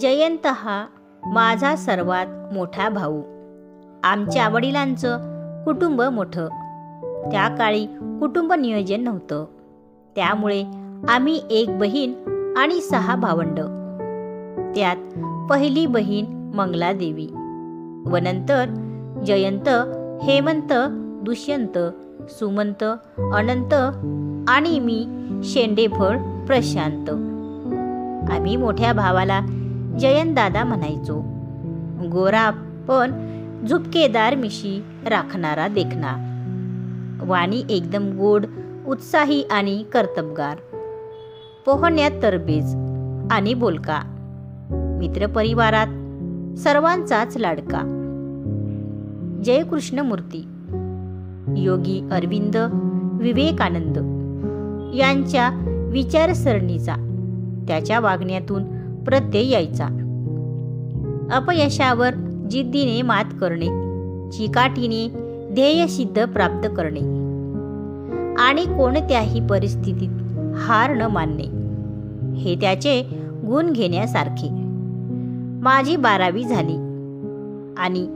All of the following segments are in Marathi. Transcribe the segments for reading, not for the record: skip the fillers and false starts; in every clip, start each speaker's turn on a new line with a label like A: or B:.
A: जयंत हा माझा सर्वात मोठा भाऊ. आमच्या वडिलांचं कुटुंब मोठं. त्या काळी कुटुंब नियोजन नव्हतं, त्यामुळे आम्ही एक बहीण आणि 6 भावंड. त्यात पहिली बहीण मंगलादेवी व नंतर जयंत, हेमंत, दुष्यंत, सुमंत, अनंत आणि मी शेंडेफळ प्रशांत. आम्ही मोठ्या भावाला जयंत दादा म्हणायचो. गोरा पण झुपकेदार मिशी राखणारा देखणा, वाणी एकदम गोड, उत्साही आणि कर्तबगार, पोहण्यात तरबेज आणि बोलका, मित्रपरिवारात सर्वांचाच लाडका. जयकृष्णमूर्ती, योगी अरविंद, विवेकानंद यांच्या विचारसरणीचा त्याच्या वागण्यातून प्रत्यय यायचा. अपयशावर जिद्दीने मात करणे, चिकाटीने ध्येय सिद्ध प्राप्त करणे आणि कोणत्याही परिस्थितीत हार न मानणे हे त्याचे गुण घेण्यासारखे. माझी 12वी झाली आणि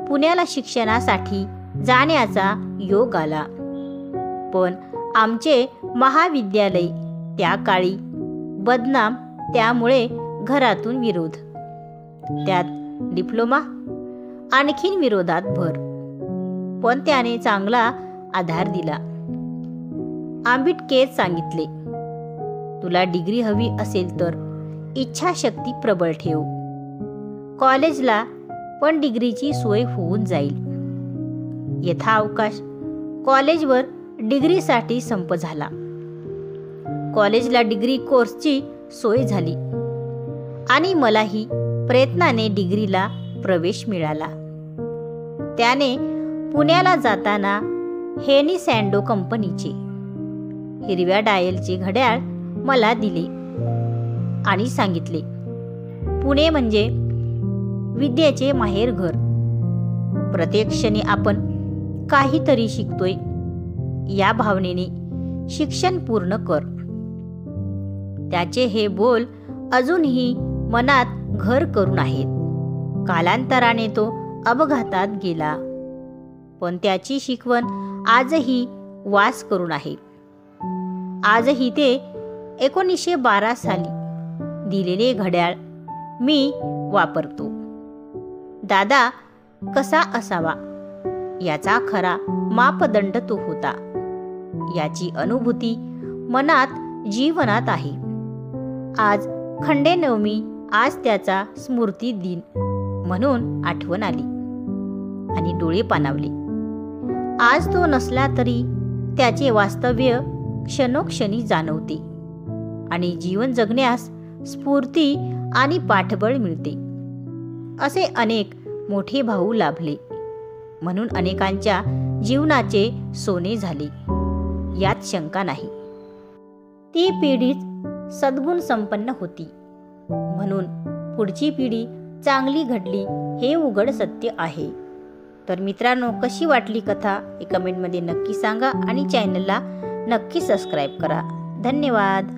A: पुण्याला शिक्षणासाठी जाण्याचा योग आला. पण आमचे महाविद्यालय त्या काळी बदनाम, त्यामुळे घरातून विरोध, त्यात डिप्लोमा, आणखीन विरोधात भर. पण त्याने चांगला आधार दिला. आंबिटकेच सांगितले, तुला डिग्री हवी असेल तर इच्छाशक्ती प्रबळ ठेव. कॉलेजला पण डिग्रीची सोय होऊन जाईल. यथाअवकाश कॉलेजवर डिग्रीसाठी संप झाला. कॉलेजला डिग्री कोर्सची सोय झाली आणि मलाही प्रयत्नाने डिग्रीला प्रवेश मिळाला. त्याने पुण्याला जाताना हेनी सँडो कंपनीचे हिरव्या डायलचे घड्याळ मला दिले आणि सांगितले, पुणे म्हणजे विद्येचे माहेरघर. प्रत्येक क्षणी आपण काहीतरी शिकतोय या भावनेने शिक्षण पूर्ण कर. त्याचे हे बोल अजूनही मनात घर करून आहेत. कालांतराने तो अपघातात गेला, पण त्याची शिकवण आजही वास करून आहे. आजही ते 1912 साली दिलेले घड्याळ मी वापरतो. दादा कसा असावा याचा खरा मापदंड तो होता. याची अनुभूती मनात, जीवनात आहे. आज खंडेनवमी, आज त्याचा स्मृती दिन म्हणून आठवण आली आणि डोळे पाणावले. आज तो नसला तरी त्याचे वास्तव्य क्षणोक्षणी जाणवते आणि जीवन जगण्यास स्फूर्ती आणि पाठबळ मिळते. असे अनेक मोठे भाऊ लाभले म्हणून अनेकांच्या जीवनाचे सोने झाले, यात शंका नाही. ती पिढीच सद्गुण संपन्न होती म्हणून पुढची पिढी चांगली घडली हे उघड सत्य आहे. तर मित्रांनो, कशी वाटली कथा हे कमेंटमध्ये नक्की सांगा आणि चॅनलला नक्की सबस्क्राईब करा. धन्यवाद.